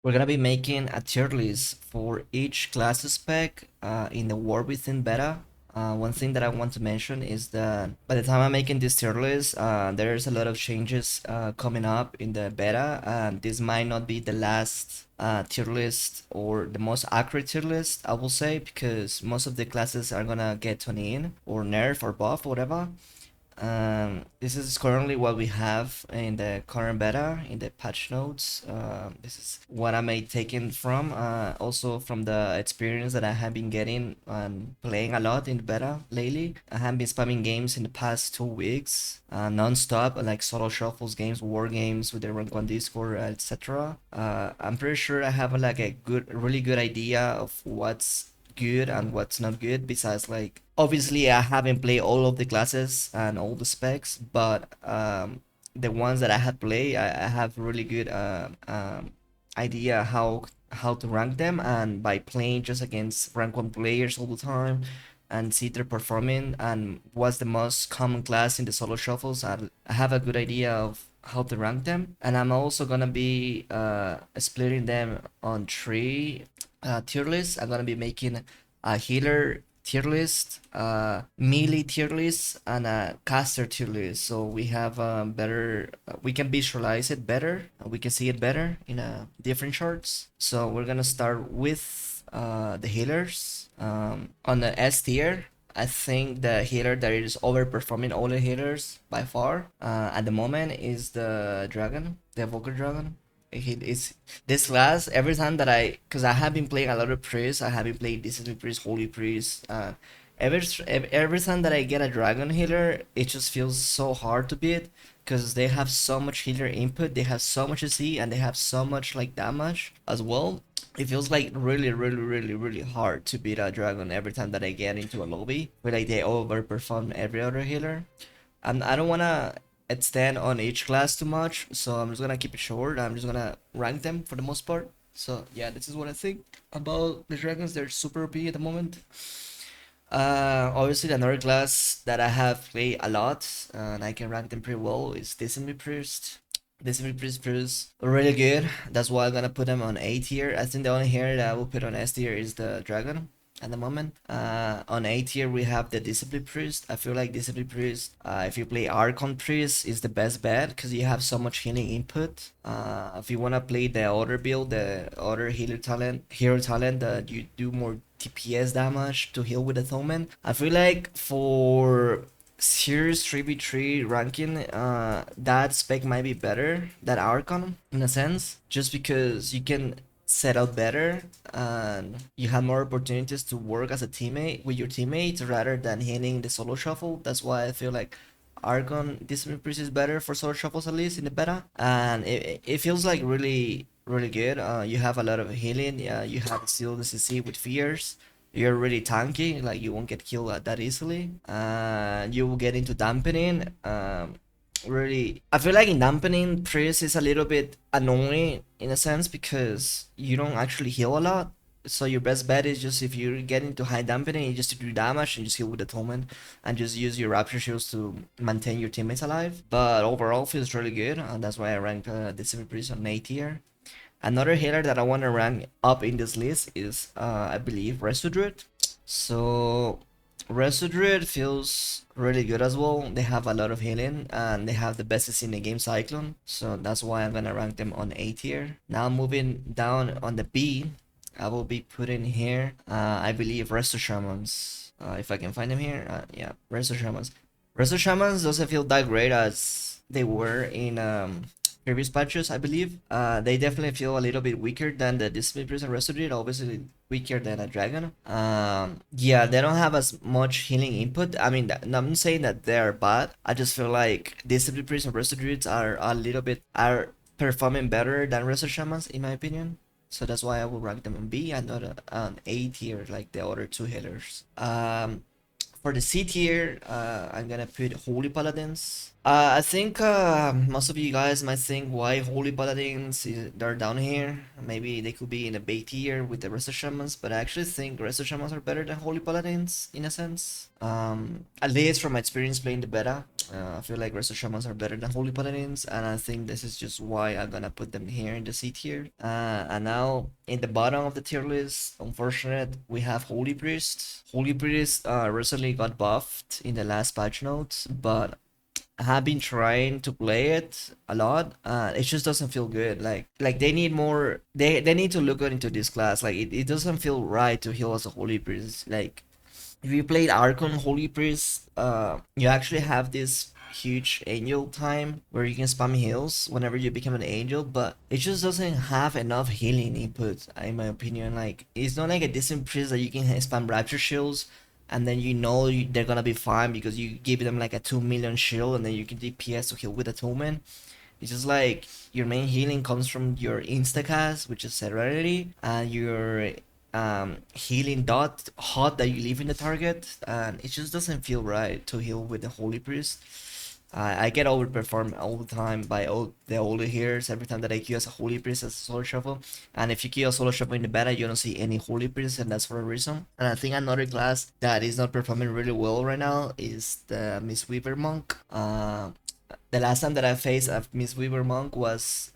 We're gonna be making a tier list for each class spec in the War Within beta. One thing that I want to mention is that by the time I'm making this tier list, there's a lot of changes coming up in the beta, and this might not be the last tier list or the most accurate tier list, I will say, because most of the classes are gonna get 20 in or nerf or buff or whatever. This is currently what we have in the current beta in the patch notes. This is what I may taken from also from the experience that I have been getting and playing a lot in the beta lately. I have been spamming games in the past 2 weeks, non-stop, like solo shuffles games, war games with everyone on Discord, etc. I'm pretty sure I have like a really good idea of what's good and what's not good, besides like obviously I haven't played all of the classes and all the specs, but the ones that I have played, I have really good idea how to rank them, and by playing just against rank 1 players all the time and see their performing and what's the most common class in the solo shuffles, I have a good idea of how to rank them. And I'm also gonna be splitting them on 3 tier lists. I'm gonna be making a healer tier list, melee tier list, and a caster tier list. So we have better, we can visualize it better, we can see it better in different charts. So we're gonna start with the healers. On the S tier, I think the healer that is overperforming all the healers by far at the moment is the dragon, the evoker dragon. It's this class. Every time that because I have been playing a lot of priests, I have been playing discipline priest, holy priest. Every time that I get a dragon healer, it just feels so hard to beat because they have so much healer input, they have so much AC, and they have so much like damage as well. It feels like really hard to beat a dragon every time that I get into a lobby where like they overperform every other healer. And I don't wanna extend on each class too much, so I'm just gonna keep it short. I'm just gonna rank them for the most part. So yeah, this is what I think about the dragons. They're super OP at the moment. Obviously another class that I have played a lot and I can rank them pretty well is Discipline Priest. Discipline Priest is really good. That's why I'm gonna put them on A tier. I think the only here that I will put on S tier is the dragon at the moment. On A tier we have the Discipline Priest. I feel like Discipline Priest, if you play Archon Priest, is the best bet because you have so much healing input. If you wanna play the other build, the other hero talent that you do more TPS damage to heal with Atonement, I feel like for Series 3v3 ranking, that spec might be better than Archon in a sense, just because you can set out better and you have more opportunities to work as a teammate with your teammates rather than hitting the solo shuffle. That's why I feel like Archon Discipline Priest is better for solo shuffles, at least in the beta, and it feels like really good. You have a lot of healing. You have still the CC with fears. You're really tanky, like you won't get killed that easily. You will get into dampening. Really, I feel like in dampening, Priest is a little bit annoying in a sense because you don't actually heal a lot. So your best bet is just if you get into high dampening, you just do damage and just heal with Atonement and just use your Rapture Shields to maintain your teammates alive. But overall, feels really good, and that's why I rank Discipline Priest on A tier. Another healer that I want to rank up in this list is, I believe, Resudruid. So, Resudruid feels really good as well. They have a lot of healing and they have the best in the game Cyclone. So that's why I'm gonna rank them on A tier. Now moving down on the B, I will be putting here, I believe, Resto Shamans. If I can find them here, yeah, Resto Shamans. Resto Shamans doesn't feel that great as they were in previous patches, I believe. They definitely feel a little bit weaker than the Discipline Priest and Restorated, obviously weaker than a Dragon. Yeah, they don't have as much healing input. I mean, I'm not saying that they're bad. I just feel like Discipline Priest and Restorated are a little bit, are performing better than Restor Shamans, in my opinion. So that's why I will rank them on B and not on A tier like the other two healers. For the C tier, I'm gonna put Holy Paladins. I think most of you guys might think why Holy Paladins they're down here. Maybe they could be in a B tier with the rest of Shamans, but I actually think rest of Shamans are better than Holy Paladins in a sense. At least from my experience playing the beta. I feel like Resto Shamans are better than Holy Paladins, and I think this is just why I'm gonna put them here in the C tier. And now in the bottom of the tier list, unfortunate, we have Holy Priest. Holy Priest recently got buffed in the last patch notes, but I have been trying to play it a lot. It just doesn't feel good. Like they need more. They need to look into this class. Like it doesn't feel right to heal as a Holy Priest. Like if you played Archon Holy Priest, you actually have this huge angel time where you can spam heals whenever you become an angel, but it just doesn't have enough healing input, in my opinion. Like, it's not like a decent priest that you can spam rapture shields and then they're gonna be fine because you give them like a 2 million shield and then you can DPS to heal with Atonement. It's just like your main healing comes from your instacast, which is Serenity, and your healing dot hot that you leave in the target, and it just doesn't feel right to heal with the Holy Priest. I get overperformed all the time by all the holy healers every time that I queue as a Holy Priest as a solo shuffle. And if you queue a solo shuffle in the beta, you don't see any Holy Priest, and that's for a reason. And I think another class that is not performing really well right now is the Mistweaver Monk. The last time that I faced a Mistweaver Monk was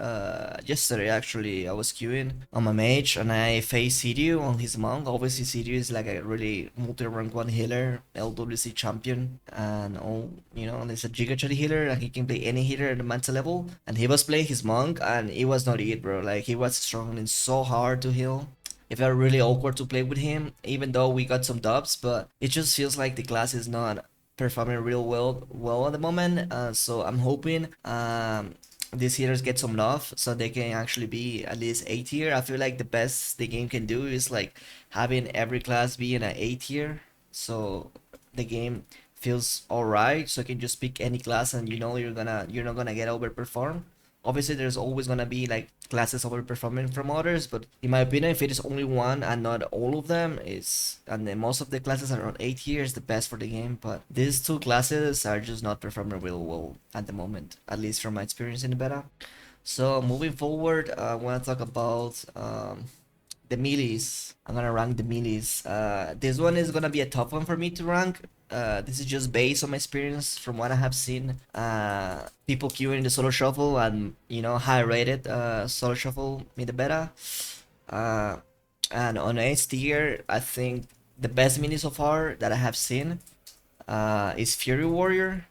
yesterday actually. I was queuing on my mage and I faced Sidiu on his monk. Obviously Sidiu is like a really multi-rank 1 healer, LWC champion, and all, you know, he's a Giga Chari healer and he can play any healer at the Manta level. And he was playing his monk and it was not it, bro. Like he was struggling so hard to heal. It felt really awkward to play with him, even though we got some dubs, but it just feels like the class is not performing real well at the moment. So I'm hoping these healers get some love so they can actually be at least A tier. I feel like the best the game can do is like having every class be in an A tier, so the game feels alright. So you can just pick any class and you know you're not gonna get overperformed. Obviously, there's always gonna be like classes overperforming from others, but in my opinion, if it is only one and not all of them, is and then most of the classes are on 8 years, the best for the game. But these two classes are just not performing real well at the moment, at least from my experience in the beta. So moving forward, I want to talk about the MEELES. I'm gonna rank the MEELES. This one is gonna be a tough one for me to rank. This is just based on my experience from what I have seen. People queuing the solo shuffle and high rated solo shuffle in the beta. And on S tier, I think the best mini so far that I have seen is Fury Warrior.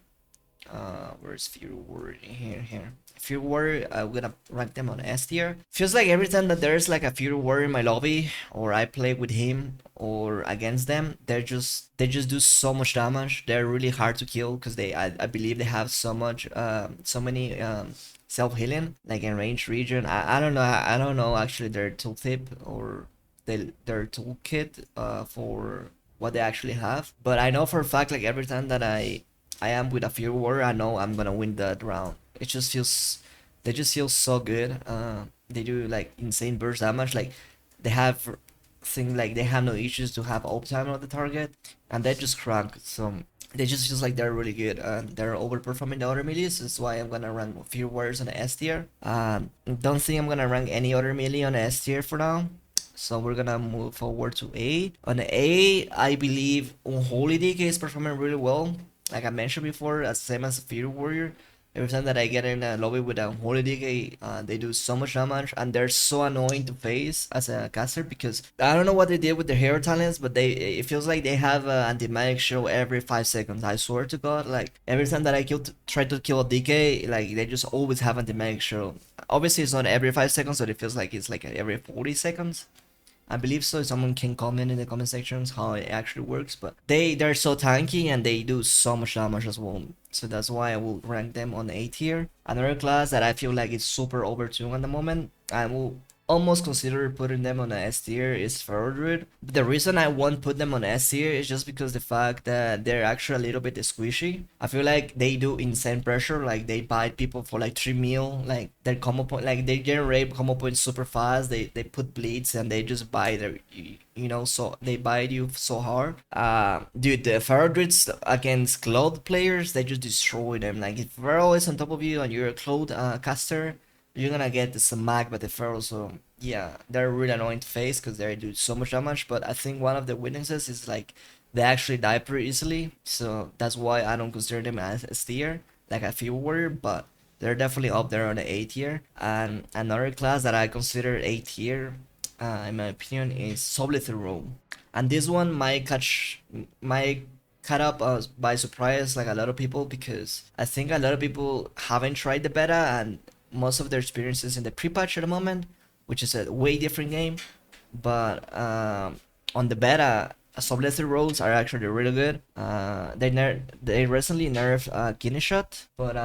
Where's Fury Warrior? Here. Fury Warrior, I'm gonna rank them on S tier. Feels like every time that there's like a Fury Warrior in my lobby, or I play with him or against them, they just do so much damage. They're really hard to kill because I believe they have so many self healing like in range region. I don't know. I don't know actually their tooltip or their toolkit for what they actually have. But I know for a fact like every time that I am with a Fury Warrior, I know I'm gonna win that round. It just feels, they just feel so good. They do like insane burst damage. Like they have they have no issues to have ult time on the target, and they just crank. So they just feels like they're really good. They're overperforming the other melees. That's why I'm gonna rank Fury Warriors on the S tier. Don't think I'm gonna rank any other melee on the S tier for now. So we're gonna move forward to A. On A, I believe Unholy DK is performing really well. Like I mentioned before, as same as Fury Warrior. Every time that I get in a lobby with a Unholy DK, they do so much damage, and they're so annoying to face as a caster because I don't know what they did with their hero talents, but it feels like they have an anti-magic show every 5 seconds. I swear to God, like every time that I try to kill a DK, like they just always have anti-magic show. Obviously, it's not every 5 seconds, but it feels like it's like every 40 seconds. I believe so. Someone can comment in the comment sections how it actually works, but they're so tanky and they do so much damage as well. So that's why I will rank them on A tier. Another class that I feel like is super overtuned at the moment, I will almost consider putting them on a S tier is Feral Druid. But the reason I won't put them on S tier is just because the fact that they're actually a little bit squishy. I feel like they do insane pressure, like they bite people for like 3 mil, like their combo point, like they generate combo points super fast, they put bleeds and they just bite their, so they bite you so hard. Dude, the Feral Druids against Cloud players, they just destroy them. Like if Feral is on top of you and you're a Cloud caster, you're gonna get the smack by the Feral. So yeah, they're really annoying to face because they do so much damage. But I think one of the weaknesses is like they actually die pretty easily. So that's why I don't consider them as S tier, like a few warrior, but they're definitely up there on the A tier. And another class that I consider A tier, in my opinion, is Soblethero. And this one might cut up by surprise like a lot of people, because I think a lot of people haven't tried the beta and most of their experiences in the pre-patch at the moment, which is a way different game. But on the beta, Sublethal rolls are actually really good. They recently nerfed Kidney Shot, but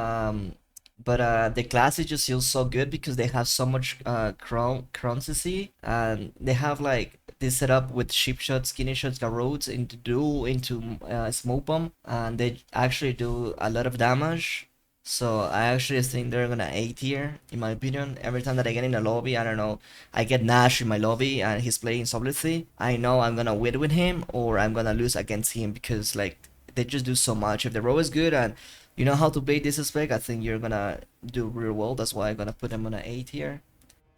the class is just feels so good because they have so much crown CC, and they have like this setup with Sheep Shot, Skinny Shots, Garrotes into duel into Smoke Bomb, and they actually do a lot of damage. So I actually think they're gonna A tier, in my opinion. Every time that I get in a lobby, I don't know, I get Nash in my lobby and he's playing Soblessly, I know I'm gonna win with him or I'm gonna lose against him, because like they just do so much. If the row is good and you know how to play this spec, I think you're gonna do real well. That's why I'm gonna put them on an A tier.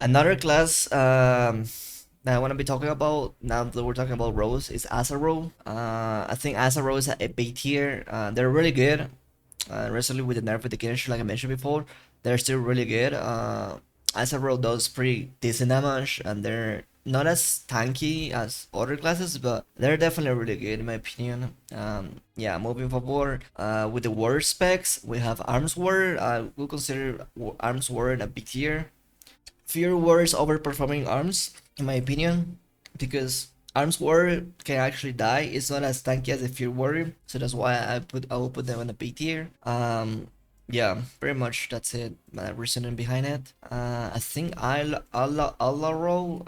Another class that I want to be talking about now that we're talking about rows is Azaro. I think Azaro is a B tier. They're really good. Recently with the nerf with the Genish, like I mentioned before, they're still really good. Azaro does pretty decent damage, and they're not as tanky as other classes, but they're definitely really good in my opinion. Yeah, moving forward, with the warrior specs, we have Arms Warrior. I will consider Arms Warrior a B tier. Fear Warriors overperforming Arms, in my opinion, because Arms Warrior can actually die. It's not as tanky as a Fear Warrior, so that's why I will put them on the B tier. Yeah, pretty much that's it. My reasoning behind it. I think Allah roll.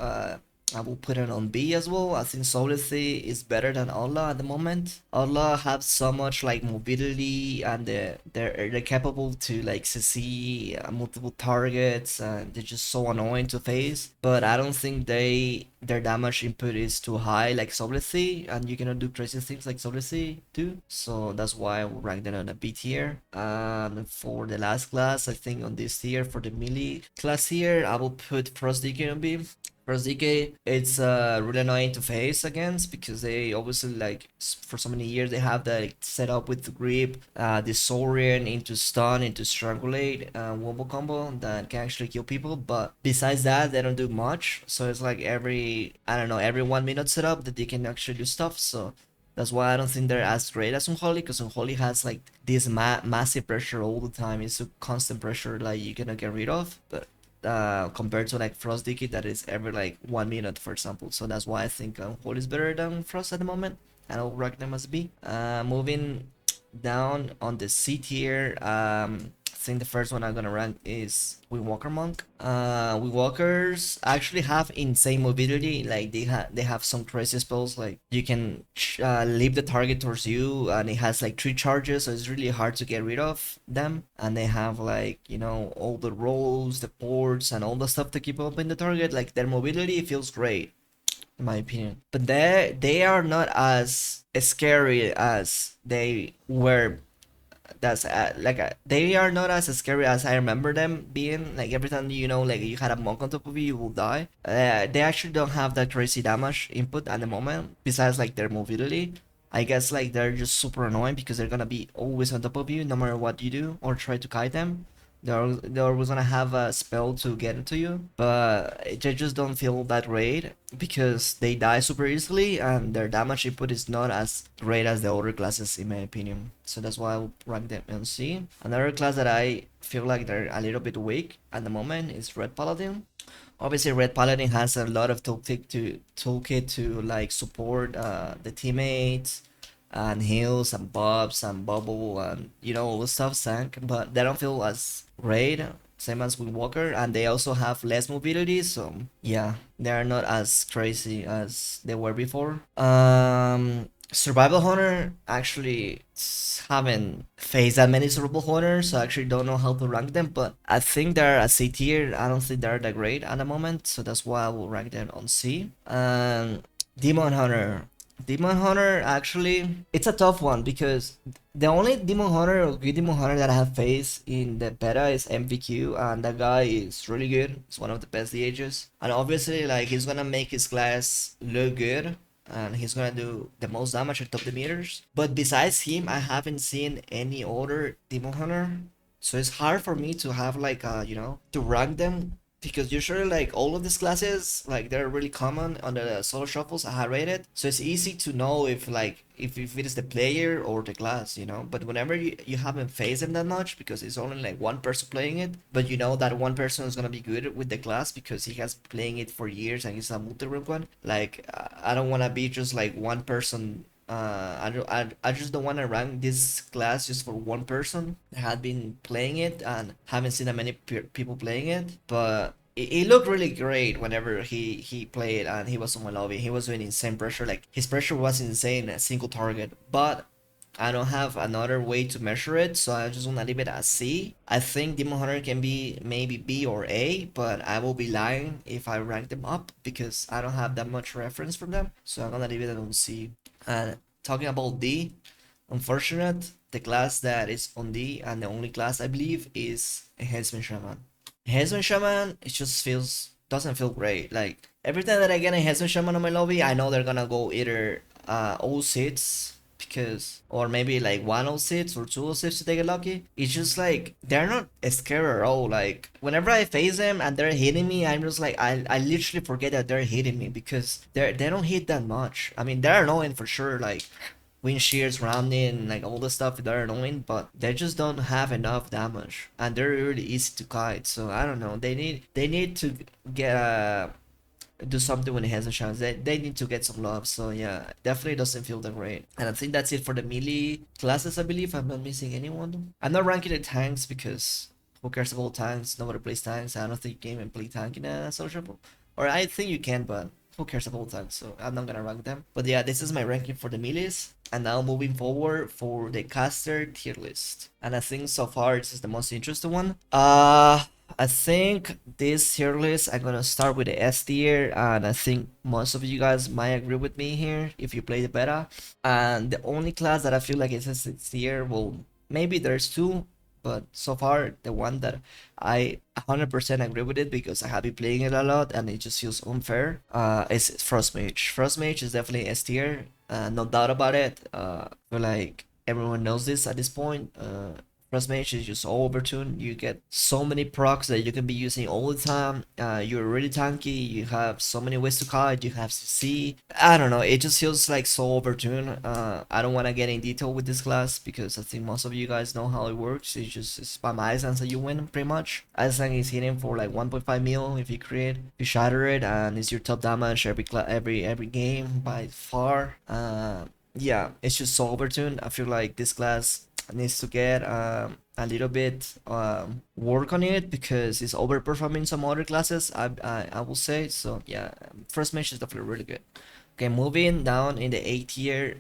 I will put it on B as well. I think Solidity is better than Allah at the moment. Allah have so much like mobility, and they're capable to like see multiple targets, and they're just so annoying to face. But I don't think their damage input is too high like Solidity, and you cannot do crazy things like Solidity do. So that's why I will rank them on a B tier. And for the last class, I think on this tier for the Meele class here, I will put Frost DK on B. Whereas DK, it's really annoying to face against, because they obviously like for so many years they have that like, set up with the grip, the Saurian into stun, into strangulate, wombo combo that can actually kill people. But besides that, they don't do much. So it's like I don't know, every 1 minute setup that they can actually do stuff. So that's why I don't think they're as great as Unholy, because Unholy has like this massive pressure all the time. It's a constant pressure like you cannot get rid of. But compared to like Frost Dicky that is every like 1 minute, for example. So that's why I think Hole is better than Frost at the moment, and I'll rank them as B. Moving down on the C tier, I think the first one I'm gonna rank is Windwalker Monk. Windwalkers actually have insane mobility. Like they have some crazy spells. Like you can leap the target towards you, and it has like 3 charges, so it's really hard to get rid of them. And they have like all the rolls, the ports, and all the stuff to keep up in the target. Like their mobility feels great, in my opinion. But they are not as scary as they were. That's they are not as scary as I remember them being. Like every time like you had a monk on top of you, you will die. They actually don't have that crazy damage input at the moment, besides like their mobility. I guess like they're just super annoying because they're gonna be always on top of you no matter what you do or try to kite them. They're always gonna have a spell to get into you, but they just don't feel that great because they die super easily and their damage input is not as great as the other classes, in my opinion. So that's why I'll rank them in C. Another class that I feel like they're a little bit weak at the moment is Red Paladin. Obviously, Red Paladin has a lot of toolkit to like support the teammates and heals and buffs and bubble and all the stuff sank, but they don't feel as great, same as Windwalker, and they also have less mobility, so yeah, they are not as crazy as they were before. Survival Hunter, actually haven't faced that many Survival Hunters, so I actually don't know how to rank them, but I think they're a C tier. I don't think they're that great at the moment, so that's why I will rank them on C. Demon Hunter. Demon Hunter, actually, it's a tough one because the only Demon Hunter or good Demon Hunter that I have faced in the beta is MVQ, and that guy is really good. He's one of the best DHs, and obviously, like, he's gonna make his class look good. and he's gonna do the most damage at top the meters. But besides him, I haven't seen any other Demon Hunter, so it's hard for me to have like to rank them, because usually like all of these classes, like they're really common on the solo shuffles I have rated, so it's easy to know if like if it is the player or the class, but whenever you haven't faced them that much, because it's only like one person playing it, but you know that one person is gonna be good with the class because he has playing it for years and it's a multi-rank one. Like I don't want to be just like one person. I just don't want to rank this class just for one person that had been playing it and haven't seen that many people playing it. But it looked really great whenever he played and he was on my lobby. He was doing insane pressure. Like his pressure was insane, a single target. But I don't have another way to measure it, so I just want to leave it as C. I think Demon Hunter can be maybe B or A, but I will be lying if I rank them up because I don't have that much reference from them. So I'm gonna leave it on C. And talking about D, unfortunate, the class that is on D and the only class I believe is Enhancement Shaman. Enhancement Shaman, it just doesn't feel great. Like every time that I get Enhancement Shaman on my lobby, I know they're gonna go either all seats, because, or maybe like 106 or 206 to take it lucky. It's just like they're not scared at all. Like whenever I face them and they're hitting me, I'm just like I literally forget that they're hitting me because they don't hit that much. I mean, they're annoying for sure, like wind shears, rounding, like all the stuff, they're annoying, but they just don't have enough damage and they're really easy to kite. So I don't know, they need to get do something when it has a chance. They need to get some love. So yeah, definitely doesn't feel that great. And I think that's it for the melee classes, I believe. I'm not missing anyone. I'm not ranking the tanks because who cares about tanks? Nobody plays tanks. I don't think you can even play tank in a social. Or I think you can, but who cares about tanks? So I'm not gonna rank them. But yeah, this is my ranking for the melees. And now moving forward for the caster tier list. And I think so far this is the most interesting one. I think this tier list, I'm gonna start with the S tier, and I think most of you guys might agree with me here if you play the beta. And the only class that I feel like is a S tier, well, maybe there's two, but so far the one that I 100% agree with it because I have been playing it a lot and it just feels unfair is Frost Mage. Frost Mage is definitely S tier, no doubt about it. I feel like everyone knows this at this point. Frost Mage is just all overtuned. You get so many procs that you can be using all the time. You're really tanky. You have so many ways to kite. You have CC. I don't know. It just feels like so overtuned. I don't want to get in detail with this class because I think most of you guys know how it works. It's just spam Icelands and you win pretty much. Iceland is hitting for like 1.5 mil if you create. You shatter it and it's your top damage every game by far. Yeah, it's just so overtuned. I feel like this class needs to get a little bit work on it because it's overperforming some other classes. I will say so. Yeah, First Mage is definitely really good. Okay, moving down in the A tier,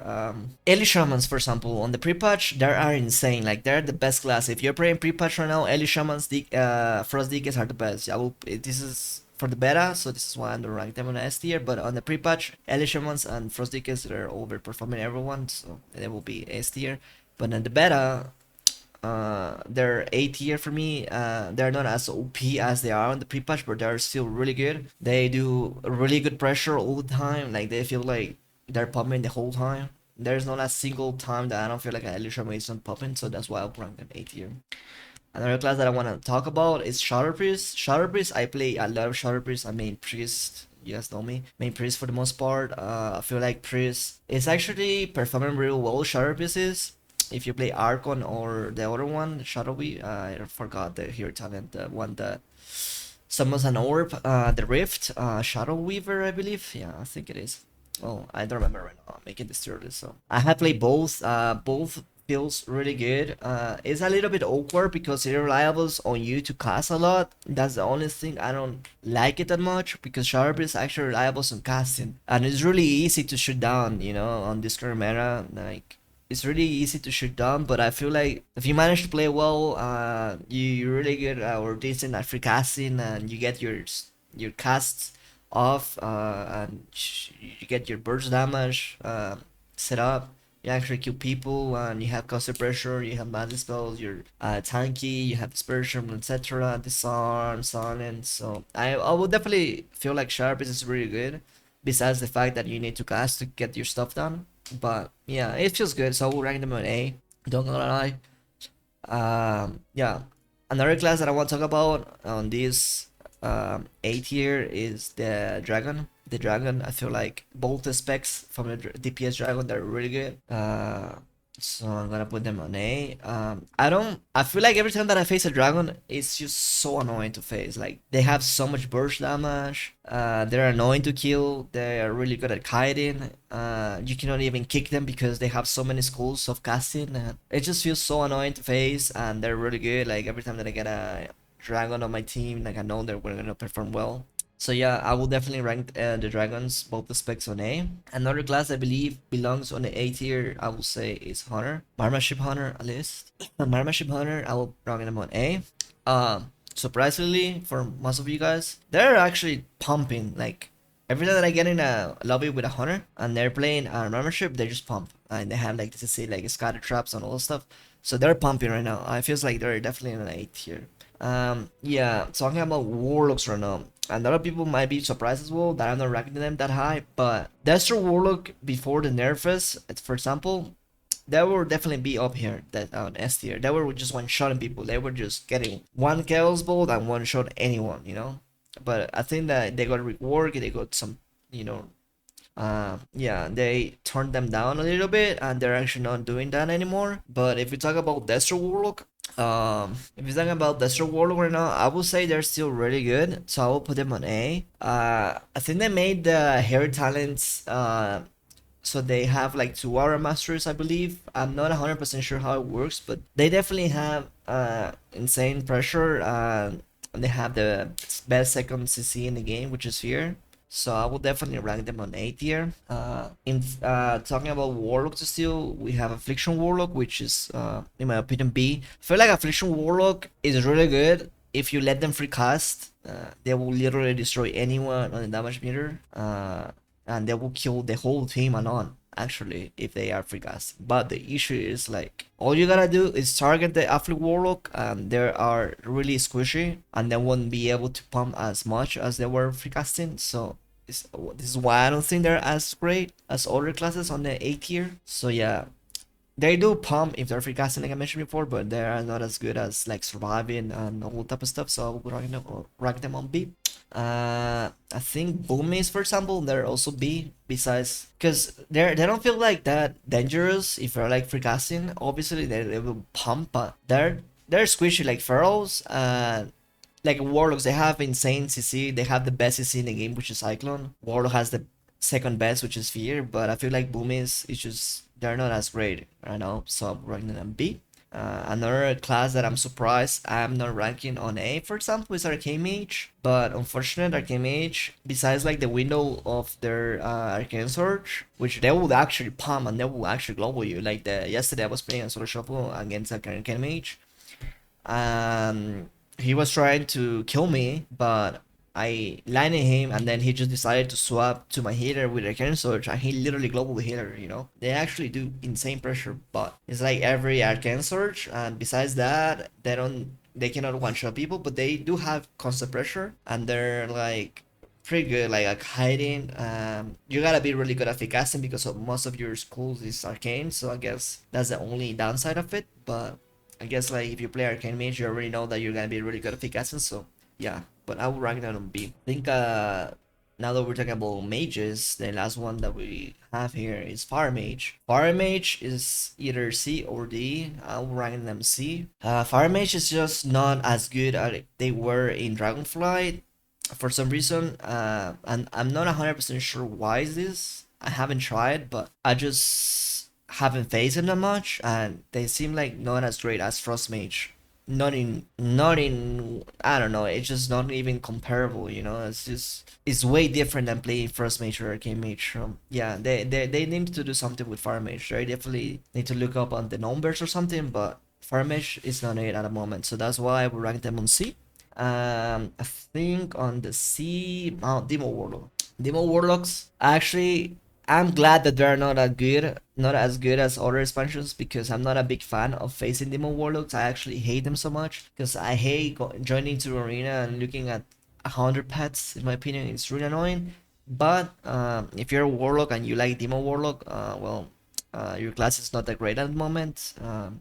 Ellie Shamans, for example, on the pre-patch, they are insane. Like they're the best class. If you're playing pre-patch right now, Ellie Shamans, Frost Deacons are the best. This is for the beta, so this is why I'm gonna rank them on S tier. But on the pre-patch, Ellie Shamans and Frost Deacons are overperforming everyone, so they will be S tier. But in the beta, they're A tier for me. They're not as OP as they are on the pre-patch, but they're still really good. They do really good pressure all the time. Like they feel like they're pumping the whole time. There's not a single time that I don't feel like an Elisha is not popping, so that's why I'll rank them A tier. Another class that I want to talk about is Shadow Priest. Shadow Priest, I play a lot of Shadow Priest. I main Priest. You guys know me. Main Priest for the most part. I feel like Priest is actually performing real well. Shadow Priest is. If you play Archon or the other one, Shadowy, I forgot the hero talent, the one that summons an orb, the Rift, Shadow Weaver, I believe. Yeah, I think it is. Oh, I don't remember right now. I'm making this tier list, so I have played both. Both feels really good. It's a little bit awkward because it relies on you to cast a lot. That's the only thing I don't like it that much because Sharp is actually reliable on casting, and it's really easy to shoot down. On this current meta, like it's really easy to shoot down, but I feel like if you manage to play well, you're really good or decent at free casting, and you get your casts off, and you get your burst damage set up. You actually kill people, and you have constant pressure. You have magic spells. You're tanky. You have dispersion, etc. Disarm, silence. So I would definitely feel like Sharp is really good. besides the fact that you need to cast to get your stuff done. But yeah, it feels good, so I will rank them on A. Don't gonna lie. Yeah, another class that I want to talk about on this A tier is the dragon. The dragon, I feel like both the specs from the DPS dragon, they're really good. So I'm gonna put them on A. I feel like every time that I face a dragon, it's just so annoying to face. Like, they have so much burst damage. They're annoying to kill. They are really good at kiting. You cannot even kick them because they have so many schools of casting. It just feels so annoying to face, and they're really good. Like, every time that I get a dragon on my team, like, I know they're gonna perform well. So yeah, I will definitely rank the dragons, both the specs, on A. Another class I believe belongs on the A tier, I will say, is Hunter. Marksmanship Hunter, at least. Marksmanship Hunter, I will rank them on A. Surprisingly, for most of you guys, they're actually pumping. Like, every time that I get in a lobby with a Hunter and they're playing Marksmanship, they just pump. And they have, like, this, like, scatter traps and all that stuff. So they're pumping right now. It feels like they're definitely in an A tier. Yeah, talking about Warlocks right now. And a lot of people might be surprised as well that I'm not ranking them that high, but Destro Warlock before the nerfs, for example, they will definitely be up here, that on S tier. They were just one-shotting people. They were just getting one Chaos Bolt and one-shot anyone, you know? But I think that they got rework, they got some, you know, yeah, they turned them down a little bit, and they're actually not doing that anymore. But if we talk about Destro Warlock, if you're talking about Destro Warlock right now, I would say they're still really good, so I will put them on A. I think they made the hair talents, so they have like 2 aura masters, I believe. I'm not 100% sure how it works, but they definitely have insane pressure, and they have the best second CC in the game, which is Fear. So I will definitely rank them on A tier. In talking about Warlocks still, we have Affliction Warlock, which is, in my opinion, B. I feel like Affliction Warlock is really good if you let them free cast. They will literally destroy anyone on the damage meter, and they will kill the whole team anon, actually, if they are free cast. But the issue is, like, all you gotta do is target the Afflict Warlock, and they are really squishy, and they won't be able to pump as much as they were free casting. So this is why I don't think they're as great as other classes on the A tier. So yeah, they do pump if they're free casting, like I mentioned before, but they are not as good as like surviving and all type of stuff. So I will rank them on B. I think Boomies, for example, they're also B. Besides, because they don't feel like that dangerous if they're like free casting. Obviously, they will pump, but they're squishy like Pharaohs. Like Warlocks, they have insane CC. They have the best CC in the game, which is Cyclone. Warlock has the second best, which is Fear. But I feel like Boomies, it's just they're not as great right now. So I'm ranking them B. Another class that I'm surprised I'm not ranking on A, for example, is Arcane Mage. But unfortunately, Arcane Mage, besides like the window of their Arcane Surge, which they will actually pump and they will actually global you. Like yesterday I was playing a solo shuffle against Arcane Mage. He was trying to kill me, but I landed him, and then he just decided to swap to my healer with a Arcane Surge, and he literally global the healer, you know? They actually do insane pressure, but it's like every Arcane Surge, and besides that, they cannot one-shot people, but they do have constant pressure, and they're like pretty good, like hiding. You gotta be really good at casting because of most of your schools is arcane, so I guess that's the only downside of it, but I guess like if you play Arcane Mage, you already know that you're gonna be really good at casting, so yeah. But I will rank that on B. I think now that we're talking about mages, the last one that we have here is Fire Mage. Fire Mage is either C or D. I will rank them C. Fire Mage is just not as good as they were in Dragonflight for some reason, and I'm not 100% sure why is this. I haven't tried, but I just haven't faced them that much, and they seem like not as great as Frost Mage. Not in I don't know, it's just not even comparable, you know. It's way different than playing Frost Mage or Arcane Mage. Yeah, they need to do something with Fire Mage. They definitely need to look up on the numbers or something, but Fire Mage is not it at the moment, so that's why I would rank them on C. I think on the C, Demo Warlock. Demo Warlocks, actually, I'm glad that they're not as good as other expansions, because I'm not a big fan of facing Demon Warlocks. I actually hate them so much because I hate joining to arena and looking at 100 pets. In my opinion, it's really annoying. But if you're a warlock and you like demon warlock, well, your class is not that great at the moment.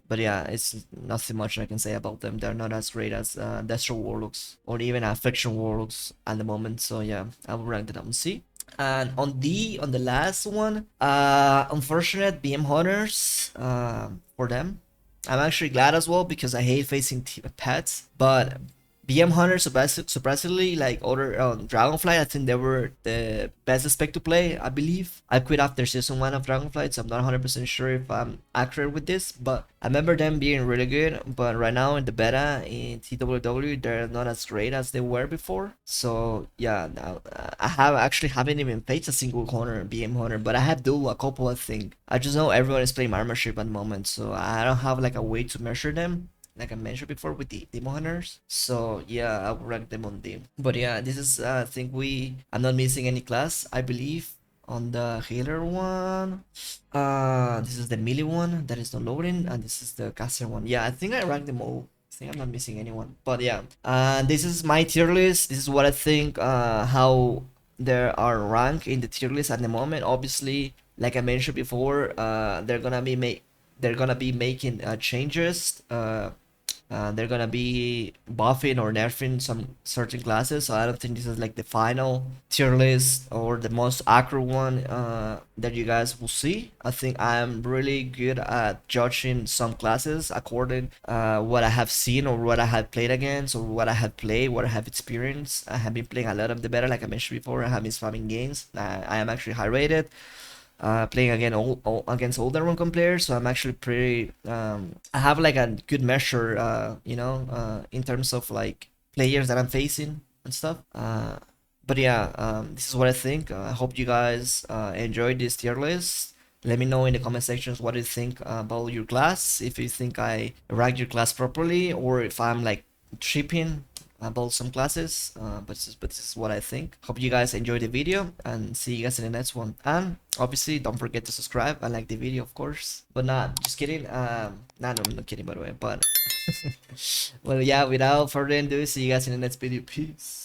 But yeah, it's nothing much I can say about them. They're not as great as Destro warlocks or even affliction warlocks at the moment. So yeah, I will rank them on C. And on the last one, unfortunate BM hunters for them. I'm actually glad as well because I hate facing pets, but BM hunters surprisingly like other Dragonflight, I think they were the best spec to play. I believe I quit after season 1 of Dragonflight, so I'm not 100% sure if I'm accurate with this, but I remember them being really good. But right now in the beta in TWW, they're not as great as they were before. So yeah, now I haven't even faced a single hunter BM hunter, but I have do a couple. I think I just know everyone is playing armor ship at the moment, so I don't have like a way to measure them like I mentioned before with the demo hunters. So yeah, I will rank them on D. But yeah, this is I think I'm not missing any class, I believe. On the healer one, this is the melee one that is not loading, and this is the caster one. Yeah, I think I ranked them all. I think I'm not missing anyone. But yeah, this is my tier list. This is what I think. How there are ranked in the tier list at the moment. Obviously, like I mentioned before, they're gonna be making changes. They're gonna be buffing or nerfing some certain classes, so I don't think this is like the final tier list or the most accurate one that you guys will see. I think I'm really good at judging some classes according what I have seen or what I have played against or what I have played, what I have experienced. I have been playing a lot of the beta, like I mentioned before. I have been spamming games. I am actually high rated playing again against older Runecon players, so I'm actually pretty. I have like a good measure, in terms of like players that I'm facing and stuff. But yeah, this is what I think. I hope you guys enjoyed this tier list. Let me know in the comment sections what you think about your class. If you think I rank your class properly, or if I'm like tripping about some classes. But this is what I think. Hope you guys enjoyed the video and see you guys in the next one. And obviously, don't forget to subscribe and like the video, of course. But not just kidding. Nah, no, I'm not kidding, by the way. But well, yeah. Without further ado, see you guys in the next video. Peace.